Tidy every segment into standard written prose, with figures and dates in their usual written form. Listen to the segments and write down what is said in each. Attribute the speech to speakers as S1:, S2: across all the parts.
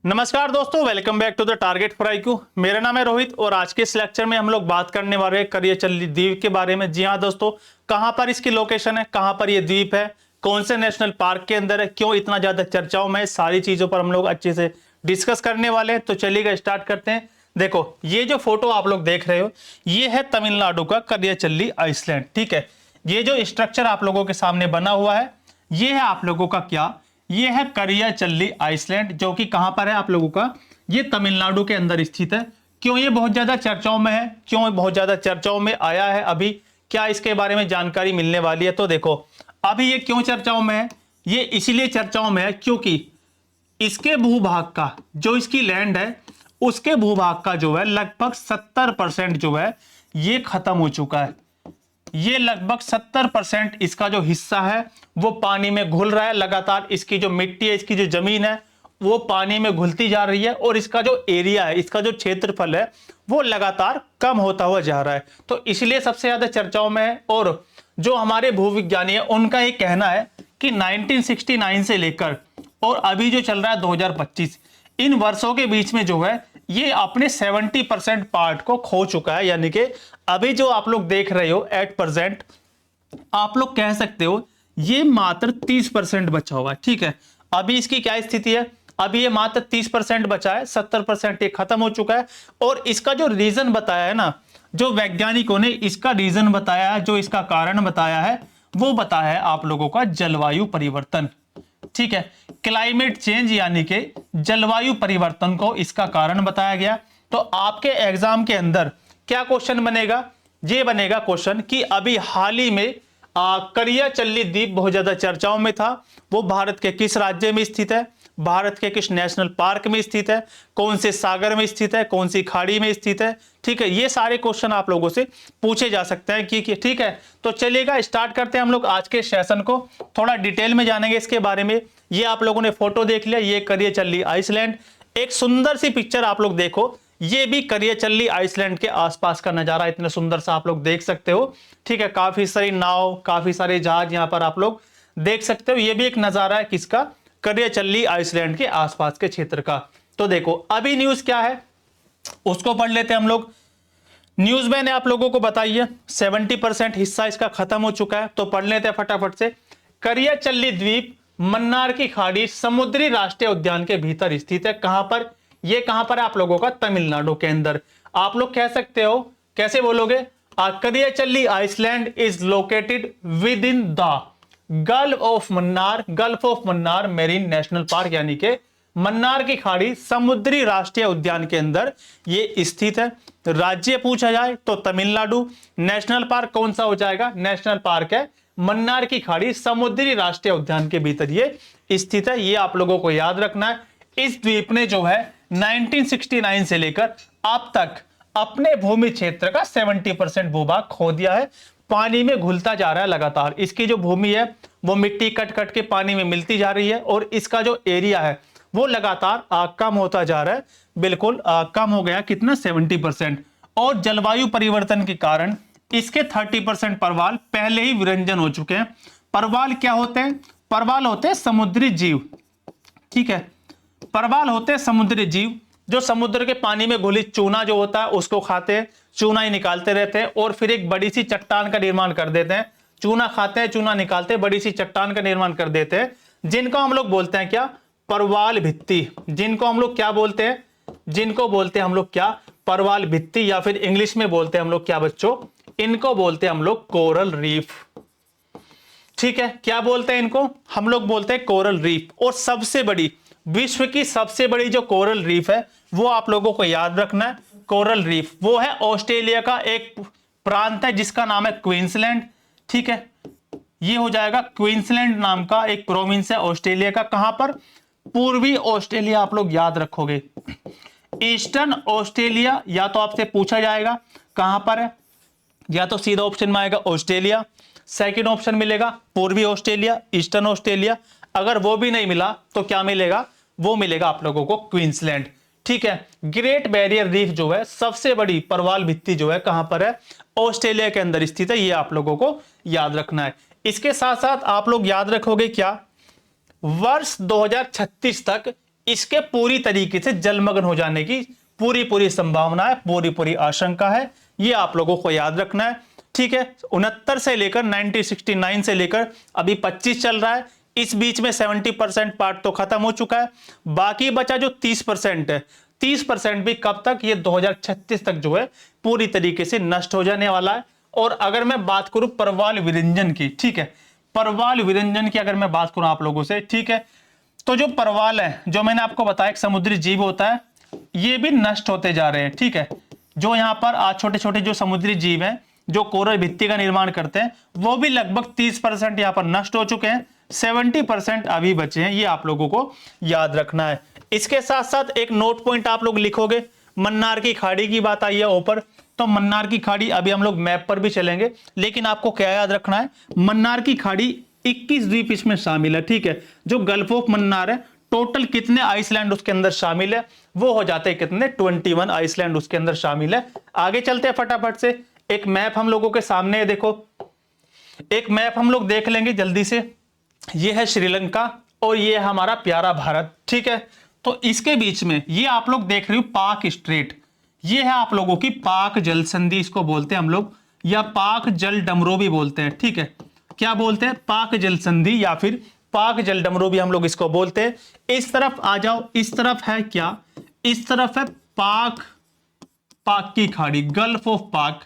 S1: नमस्कार दोस्तों, welcome back to the target for IQ। मेरा नाम है रोहित और आज के इस लेक्चर में हम लोग बात करने वाले हैं करियाचल्ली द्वीप के बारे में। जी हाँ दोस्तों, कहां पर इसकी लोकेशन है, कहां पर ये द्वीप है, कौन से नेशनल पार्क के अंदर है, क्यों इतना ज्यादा चर्चाओं में है, सारी चीजों पर हम लोग अच्छे से डिस्कस करने वाले हैं। तो चलिएगा स्टार्ट करते हैं। देखो, ये जो फोटो आप लोग देख रहे हो ये है तमिलनाडु का करियाचल्ली आइसलैंड। ठीक है, ये जो स्ट्रक्चर आप लोगों के सामने बना हुआ है ये है आप लोगों का क्या, ये है करियाचल्ली आइसलैंड, जो कि कहां पर है आप लोगों का, ये तमिलनाडु के अंदर स्थित है। क्यों ये बहुत ज्यादा चर्चाओं में है, क्यों बहुत ज्यादा चर्चाओं में आया है, अभी क्या इसके बारे में जानकारी मिलने वाली है। तो देखो, अभी ये क्यों चर्चाओं में है, ये इसीलिए चर्चाओं में है क्योंकि इसके भूभाग का, जो इसकी लैंड है उसके भूभाग का जो है लगभग 70% जो है ये खत्म हो चुका है। ये लगभग 70% इसका जो हिस्सा है वो पानी में घुल रहा है। लगातार इसकी जो मिट्टी है, इसकी जो जमीन है वो पानी में घुलती जा रही है और इसका जो एरिया है, इसका जो क्षेत्रफल है वो लगातार कम होता हुआ जा रहा है। तो इसलिए सबसे ज्यादा चर्चाओं में है। और जो हमारे भूविज्ञानी है उनका ये कहना है कि 1969 से लेकर और अभी जो चल रहा है 2025, इन वर्षों के बीच में जो है ये अपने 70% पार्ट को खो चुका है। यानी कि अभी जो आप लोग देख रहे हो एट प्रेजेंट, आप लोग कह सकते हो ये मात्र 30% बचा हुआ है। ठीक है, अभी इसकी क्या स्थिति है, अभी ये मात्र 30% बचा है, 70% ये खत्म हो चुका है। और इसका जो रीजन बताया है ना, जो वैज्ञानिकों ने इसका रीजन बताया है, जो इसका कारण बताया है, वो बताया है आप लोगों का जलवायु परिवर्तन। ठीक है, क्लाइमेट चेंज, यानी कि जलवायु परिवर्तन को इसका कारण बताया गया। तो आपके एग्जाम के अंदर क्या क्वेश्चन बनेगा, ये बनेगा क्वेश्चन कि अभी हाल ही में करियाचल्ली द्वीप बहुत ज्यादा चर्चाओं में था, वो भारत के किस राज्य में स्थित है, भारत के किस नेशनल पार्क में स्थित है, कौन से सागर में स्थित है, कौन सी खाड़ी में स्थित है। ठीक है, ये सारे क्वेश्चन आप लोगों से पूछे जा सकते हैं कि ठीक है। तो चलिएगा स्टार्ट करते हैं हम लोग आज के सेशन को, थोड़ा डिटेल में जानेंगे इसके बारे में। ये आप लोगों ने फोटो देख लिया, ये करियाचल्ली आइसलैंड, एक सुंदर सी पिक्चर आप लोग देखो, ये भी करियाचल्ली आइसलैंड के आसपास का नजारा इतना सुंदर सा आप लोग देख सकते हो। ठीक है, काफी सारी नाव, काफी सारे जहाज यहाँ पर आप लोग देख सकते हो। ये भी एक नजारा है किसका, करियाचल्ली आइसलैंड के आसपास के क्षेत्र का। तो देखो अभी न्यूज क्या है उसको पढ़ लेते हैं हम लोग। न्यूज मैंने आप लोगों को बताई है 70% हिस्सा इसका खत्म हो चुका है। तो पढ़ लेते हैं फटाफट से। करियाचल्ली द्वीप मन्नार की खाड़ी समुद्री राष्ट्रीय उद्यान के भीतर स्थित है। कहां पर, ये कहां पर है आप लोगों का, तमिलनाडु के अंदर। आप लोग कह सकते हो, कैसे बोलोगे, Kariyachalli island is located within the gulf of Mannar marine national park, यानी कि मन्नार की खाड़ी समुद्री राष्ट्रीय उद्यान के अंदर ये स्थित है। राज्य पूछा जाए तो तमिलनाडु। नेशनल पार्क कौन सा हो जाएगा, नेशनल पार्क है मन्नार की खाड़ी समुद्री राष्ट्रीय उद्यान के भीतर ये स्थित है। ये आप लोगों को याद रखना है। इस द्वीप ने जो है 1969 से लेकर अब तक अपने भूमि क्षेत्र का 70% भूभाग खो दिया है, पानी में घुलता जा रहा है लगातार। इसकी जो भूमि है वो मिट्टी कट कट के पानी में मिलती जा रही है और इसका जो एरिया है वो लगातार कम होता जा रहा है। बिल्कुल कम हो गया, कितना, 70%। और जलवायु परिवर्तन के कारण इसके 30% परवाल पहले ही विरंजन हो चुके हैं। परवाल क्या होते हैं, परवाल होते हैं समुद्री जीव। ठीक है, परवाल होते हैं समुद्री जीव जो समुद्र के पानी में घुली चूना जो होता है उसको खाते हैं, चूना ही निकालते रहते हैं और फिर एक बड़ी सी चट्टान का निर्माण कर देते हैं। चूना खाते हैं, चूना निकालते हैं, बड़ी सी चट्टान का निर्माण कर देते हैं, जिनको हम लोग बोलते हैं क्या, परवाल भित्ति। जिनको हम लोग क्या बोलते हैं, जिनको बोलते हैं हम लोग क्या, परवाल भित्ति, या फिर इंग्लिश में बोलते हैं हम लोग क्या बच्चों, इनको बोलते हैं हम लोग कोरल रीफ। ठीक है, क्या बोलते हैं इनको, हम लोग बोलते हैं कोरल रीफ। और सबसे बड़ी, विश्व की सबसे बड़ी जो कोरल रीफ है वो आप लोगों को याद रखना है। कोरल रीफ वो है ऑस्ट्रेलिया का एक प्रांत है जिसका नाम है क्वींसलैंड। ठीक है, ये हो जाएगा क्वींसलैंड नाम का एक प्रोविंस है ऑस्ट्रेलिया का। कहां पर, पूर्वी ऑस्ट्रेलिया आप लोग याद रखोगे। ईस्टर्न ऑस्ट्रेलिया या तो आपसे पूछा जाएगा कहां पर है, या तो सीधा ऑप्शन में आएगा ऑस्ट्रेलिया, सेकंड ऑप्शन मिलेगा पूर्वी ऑस्ट्रेलिया, ईस्टर्न ऑस्ट्रेलिया। अगर वो भी नहीं मिला तो क्या मिलेगा, वो मिलेगा आप लोगों को क्वींसलैंड। ठीक है, ग्रेट बैरियर रीफ जो है सबसे बड़ी परवाल भित्ति जो है कहां पर है, ऑस्ट्रेलिया के अंदर स्थित है। ये आप लोगों को याद रखना है। इसके साथ साथ आप लोग याद रखोगे क्या, वर्ष 2036 तक इसके पूरी तरीके से जलमग्न हो जाने की पूरी संभावना है, पूरी आशंका है। ये आप लोगों को याद रखना है, ठीक है। 69 से लेकर 1969 से लेकर अभी 25 चल रहा है, इस बीच में 70% पार्ट तो खत्म हो चुका है। बाकी बचा जो 30% है, 30% भी कब तक, ये 2036 तक जो है पूरी तरीके से नष्ट हो जाने वाला है। और अगर मैं बात करूं परवाल विरंजन की, ठीक है, परवाल विरंजन की अगर मैं बात करूं आप लोगों से, ठीक है, तो जो परवाल है, जो मैंने आपको बताया एक समुद्री जीव होता है, ये भी नष्ट होते जा रहे हैं, ठीक है। जो यहाँ पर आज छोटे छोटे जो समुद्री जीव हैं जो कोरल भित्ति का निर्माण करते हैं, वो भी लगभग 30% यहाँ पर नष्ट हो चुके हैं, 70% अभी बचे हैं। ये आप लोगों को याद रखना है। इसके साथ साथ एक नोट पॉइंट आप लोग लिखोगे, मन्नार की खाड़ी की बात आई है ऊपर, तो मन्नार की खाड़ी अभी हम लोग मैप पर भी चलेंगे, लेकिन आपको क्या याद रखना है, मन्नार की खाड़ी 21 द्वीप इसमें शामिल है, ठीक है। जो गल्फ ऑफ मन्नार है, टोटल कितने आइसलैंड उसके अंदर शामिल है, वो हो जाते हैं कितने, 21 आइसलैंड उसके अंदर शामिल है। आगे चलते हैं फटाफट से। एक मैप हम लोगों के सामने है, देखो एक मैप हम लोग देख लेंगे जल्दी से। ये है श्रीलंका और ये है हमारा प्यारा भारत, ठीक है। तो इसके बीच में ये आप लोग देख रहे हो पाक स्ट्रेट, ये है आप लोगों की पाक जल संधि इसको बोलते हैं हम लोग, या पाक जल डमरू भी बोलते हैं, ठीक है। क्या बोलते हैं, पाक जल संधि या फिर पाक जल डमरू भी हम लोग इसको बोलते हैं। इस तरफ आ जाओ, इस तरफ है क्या, इस तरफ है पाक की खाड़ी, गल्फ ऑफ पाक,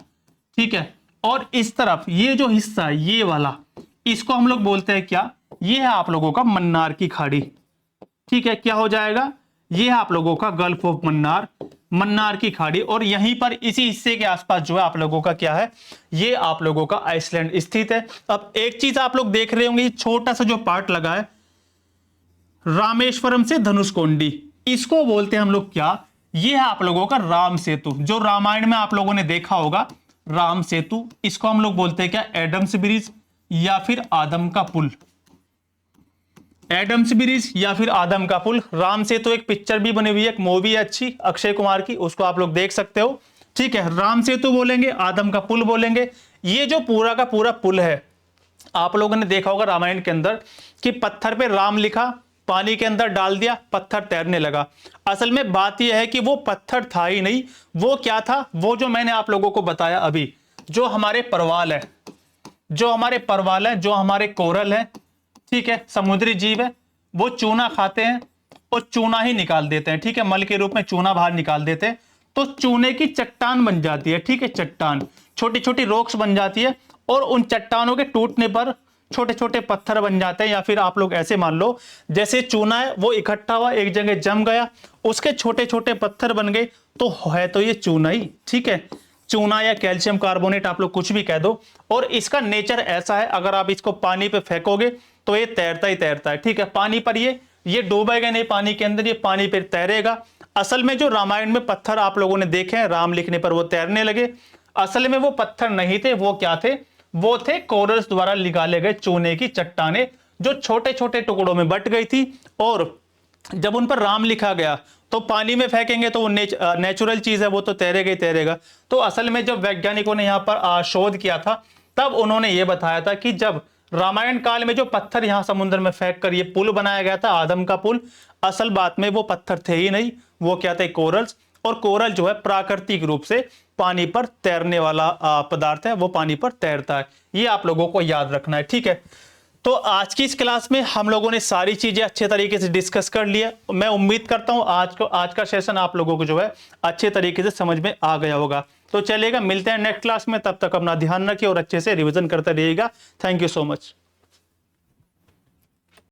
S1: ठीक है। और इस तरफ ये जो हिस्सा है, ये वाला, इसको हम लोग बोलते हैं क्या, ये है आप लोगों का मन्नार की खाड़ी, ठीक है। क्या हो जाएगा, ये है आप लोगों का गल्फ ऑफ मन्नार, मन्नार की खाड़ी। और यहीं पर इसी हिस्से के आसपास जो है आप लोगों का क्या है, ये आप लोगों का आइसलैंड स्थित है। अब एक चीज आप लोग देख रहे होंगे, छोटा सा जो पार्ट लगा है रामेश्वरम से धनुषकोडी, इसको बोलते हैं हम लोग क्या, ये है आप लोगों का राम सेतु, जो रामायण में आप लोगों ने देखा होगा, राम सेतु। इसको हम लोग बोलते हैं क्या, एडम्स ब्रिज या फिर आदम का पुल, एडम्स ब्रिज या फिर आदम का पुल। राम सेतु एक पिक्चर भी बनी हुई है, एक मूवी है अच्छी अक्षय कुमार की, उसको आप लोग देख सकते हो, ठीक है। राम सेतु बोलेंगे, आदम का पुल बोलेंगे। ये जो पूरा का पूरा पुल है, आप लोगों ने देखा होगा रामायण के अंदर कि पत्थर पे राम लिखा, पानी के अंदर डाल दिया, पत्थर तैरने लगा। असल में बात यह है कि वो पत्थर था ही नहीं, वो क्या था, वो जो मैंने आप लोगों को बताया अभी, जो हमारे परवाल है, जो हमारे परवाल है, जो हमारे कोरल है, ठीक है, समुद्री जीव है, वो चूना खाते हैं और चूना ही निकाल देते हैं, ठीक है, मल के रूप में चूना बाहर निकाल देते हैं, तो चूने की चट्टान बन जाती है, ठीक है, चट्टान, छोटी छोटी रॉक्स बन जाती है, और उन चट्टानों के टूटने पर छोटे छोटे पत्थर बन जाते हैं। या फिर आप लोग ऐसे मान लो, जैसे चूना है वो इकट्ठा हुआ एक जगह जम गया, उसके छोटे छोटे पत्थर बन गए, तो है तो ये चूना ही, ठीक है, चूना या कैल्शियम कार्बोनेट आप लोग कुछ भी कह दो। और इसका नेचर ऐसा है, अगर आप इसको पानी पे फेंकोगे तो ये तैरता ही तैरता है, ठीक है, पानी पर ये डूबेगा नहीं पानी के अंदर, ये पानी पर तैरेगा। असल में जो रामायण में पत्थर आप लोगों ने देखे हैं, राम लिखने पर वो तैरने लगे, असल में वो पत्थर नहीं थे, वो क्या थे, वो थे कोरल्स द्वारा निकाले गए चूने की चट्टानें, जो छोटे छोटे टुकड़ों में बट गई थी। और जब उन पर राम लिखा गया तो पानी में फेंकेंगे तो वो नेचुरल चीज है, वो तो तैरेगा ही तैरेगा। तो असल में जब वैज्ञानिकों ने यहाँ पर शोध किया था, तब उन्होंने ये बताया था कि जब रामायण काल में जो पत्थर यहाँ समुद्र में फेंक कर ये पुल बनाया गया था, आदम का पुल, असल बात में वो पत्थर थे ही नहीं, वो क्या थे, कोरल्स। और कोरल जो है प्राकृतिक रूप से पानी पर तैरने वाला पदार्थ है, वो पानी पर तैरता है। ये आप लोगों को याद रखना है, ठीक है। तो आज की इस क्लास में हम लोगों ने सारी चीजें अच्छे तरीके से डिस्कस कर लिया। मैं उम्मीद करता हूं आज का सेशन आप लोगों को जो है अच्छे तरीके से समझ में आ गया होगा। तो चलेगा, मिलते हैं नेक्स्ट क्लास में, तब तक अपना ध्यान रखिए और अच्छे से रिवीजन करते रहिएगा। Thank you so much.